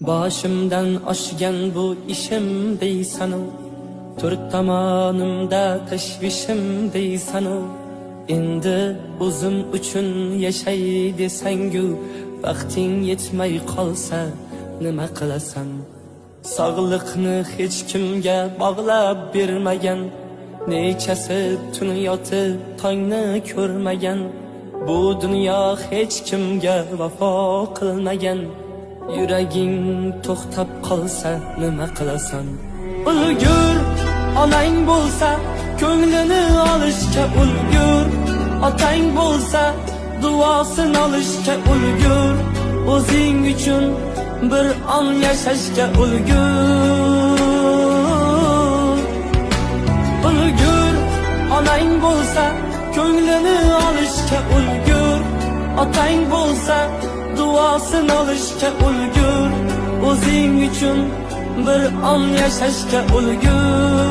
Boshimdan oshgan bu ishim deysanu, to'rt tomonimda tashvishim deysanu. Endi o'zim uchun yashay desangu, vaqting yetmay qolsa nima qilasan? Sog'liqni hech kimga bog'lab bermagan, nechasi tun yotib tongni ko'rmagan. Bu dunyo hech kimga vafo qilmagan. Yuraging to'xtab qolsa nima qilasan? Ulgur, onang bo'lsa ko'nglini olishga ulgur, otang bo'lsa duosini olishga ulgur. O'zing uchun bir on yashashga ulgur. Ulgur, onang bo'lsa ko'nglini olishga ulgur, otang bo'lsa duosini olishga ulgur. O'zing uchun bir on yashashga ulgur.